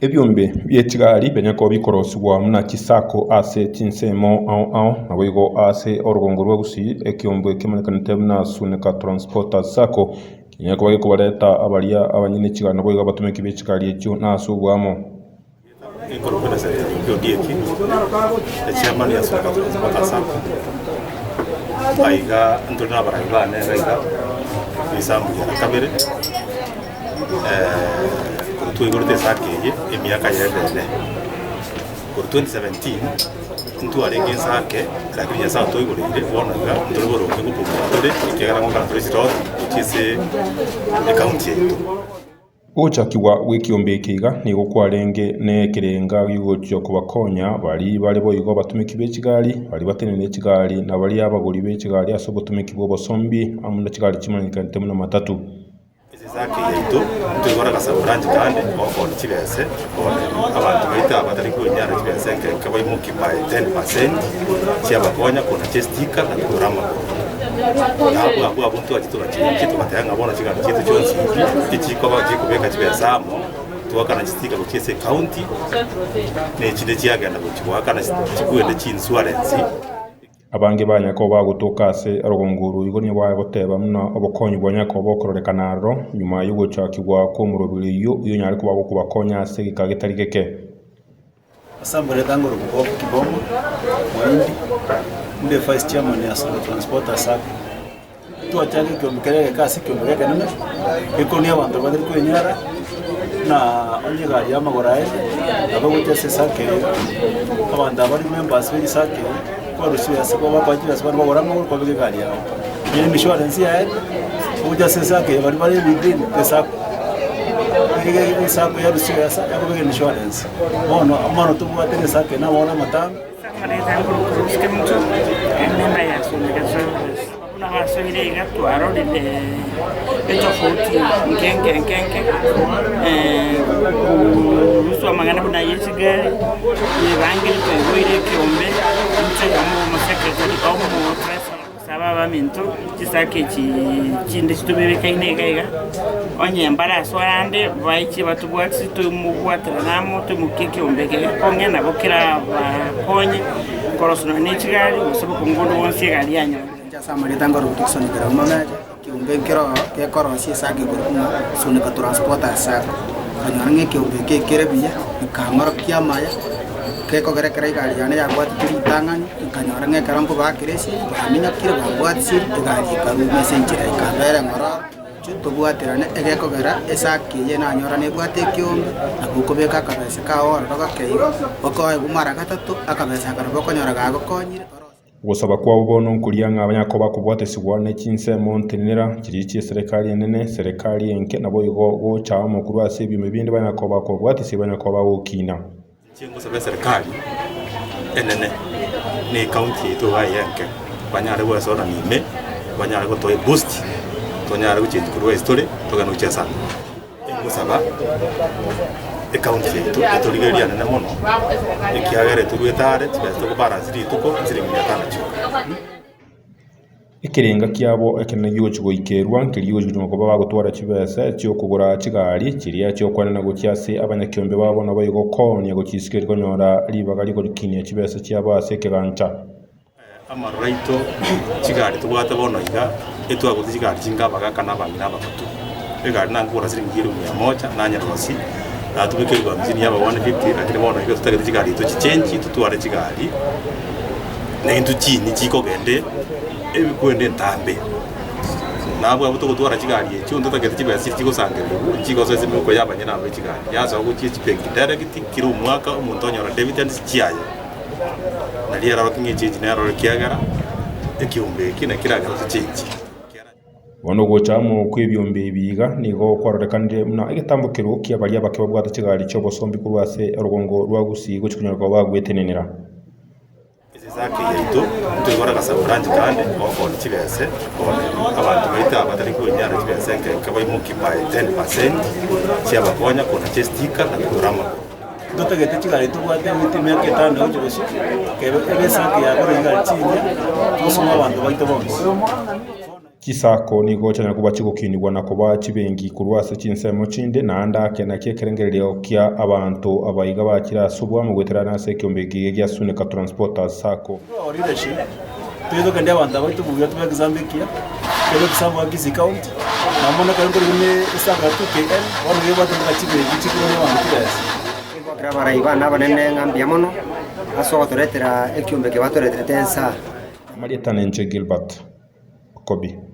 Ebyombe byekigali benyako bikorosibwa muna kisako ase chinsemo ao nabo igo ase orugongo rwa Gusii ekiombe kimanekanete muna Sunika Transporters Sacco kinyako bagikubareta abaria abanyine kigali nabo igo abatumiki b'ekigali ekyo naso gwamo inkorokana sare yodieki chairman ya Sunika Transporters Sacco aiga ntona barabane aiga bisambu ya kabere tuigurute sakeye emyaka yebene ku 2017 ntu arenge sake lakini ya sato igurire bonaga ndoroboro kugupumure ikegara ngo kantrisi road ukise county yetu uchakiwa wikiombe kiga ni gukwarenge ne kirenga gigocho kubakonya bari bo igo batumiki b'ekigali bari batenene ekigali na bari abaguri b'ekigali aso batumiki bo bosombi amuna kigali kimanyikanite muna matatu zake yetu tugora kasabranch kandi okon kibese abantu baita batari kunyara kibese kabaye mukipa 10% cyabakonya kuna chestika na kurama nabo abuntu agitura kitu batanga bona kigano kitu cyonse ikiko baje kubeka kibese tuwakana chestika ku kese county ne kide cyagana ku kiwakana kiguende cy'insurance abange banyako bagutuka ase rugunguru igo ni bwa guteba muna obukonyi bwanyako bokororekana ro nyuma y'ugucakirwa ko mu rubiri iyo nyari kuba kubakonya ase gikagitari keke asambure tango rugo kibomo mwindi mbe vice chairman ya Sunika Transporters Sacco tuachake kyomukereke kasi kyomukereke nime iko ni abantu badiri kwenyara na onye gari y'amagora abo gutese sake abantu abari members b'iri sake kwarushya sako bakwagira sako bagoramo ko bigari yawe ni insurance ya uja sesa ke bari within pesa ke sako ya rushya sako ya insurance bono amano tu batene sake na bona matanga mareza nguru ke mtu nemba ya Sunika service una base ile gatwaro de eto foti nkenge uswa magana kuna yesigari yebangi kwire kiombe mtega mu secretary of mu press sababa minto kisake chinde chitubebe kainega onye mbara swande baichi batubwatsi tu mubwatira namo tu mukeke ombeke konge nabo kira bakonye korosona nechigali usabo kungondo wonse gali yanyo samari tango rutikso ni gramana kiombe kero ke korosi sake kuruma Sunika Transporters Sacco kanyange kiombe ke kerebiya kamaro kiamaya keko gere kere gali yana ya buat kiri tangan kanyange karampo bakiresi baminya kire buat sir gali karu messenger kamera ngora chuto buatirane egeko gera esake yena nyorane buate kiombe akukobeka kabese ka ora bakeigo okoye gumara gatatu akabesa karaboko nyora gago konyire gusaba kwa ubono nkulianga abanyako bakubwatesigwa n'ekinsemo ntenera kiri serikali enene serikali enke nabo igo gocha mu kurwase ibyo bindi banyako bakubwatesigwa banyako bawukina chengo sabe serikali enene ni county to ayenke banyare bo sona nime banyare go to boost tonyare go change kurwa history to gano chesa ngusaba county to etorigeria nene mono ikiagere turwetare tibeste ko balance ri tuko ziri myatana chuka ikirenga kiabo ekenegiyo kigoikerwa nkiriyo jirimo kuba bagutwara kibese cyo kugura kigali kiriya cyo kwanana gucyase abanyakiombe babona bayigo konya gukisikerwa nyora ribaga liko likinia kibese cyabase kegancha amaraito kigali tugwata bono iga etwa guti kigali kingabaga kana bamina abatu kigali nangura ziri ngiru 100 nanya rosi atubikirwa mzini yaba 150 lakini bono iga tutagete kigali to change tutware kigali na intu chini chiko gende ebikwende ntambe nabo abo tugutwara kigali cyo ndotagete kibasi kiko sangere kiko zose mko yabanye nabo kigali yaza ko kipeki direct kiru mwaka umuntu onyora dividends kiyaye nali yara kinye change na yara kiyagara ekiumbe kina kiragara change wono gocha mu kwibyombe biga nigo kwarorekanire muna igitambukiro kiabali abake babwata kigali cyo bosombi kurwase rugongo rwa Gusii gucikunyarwa bagwetenenera zake yetu tugora kasabranch kandi okon kibese abantu baita batari kunyara kibese kabaye mukipa 10% cyabakonya kuna chestika na kurama dutagete kigali tugwate mitime yake tano ujo bose kebe sake ya bari ngali chinya tusoma abantu baita bonse chisako nigo chanya kuba chigukinirwa na kuba chibengi kurwase chinsemo chinde na andake na kiekerengerero kia abantu abaiga bakirasubwa mu gweterana ase ekiombe gige gia Sunika Transporters Sacco tuizo kende abantu abaitu mu byatu byagizambikia kero kisambo agizi count na mona kanko rimwe isanga 2KN wano yeba tukachibengi chikiro n'abantu kirasi Grabara ibana banene ngambia mono aso toretera ekiombe ke batoretera tensa Maria Tanenche Gilbert Kobi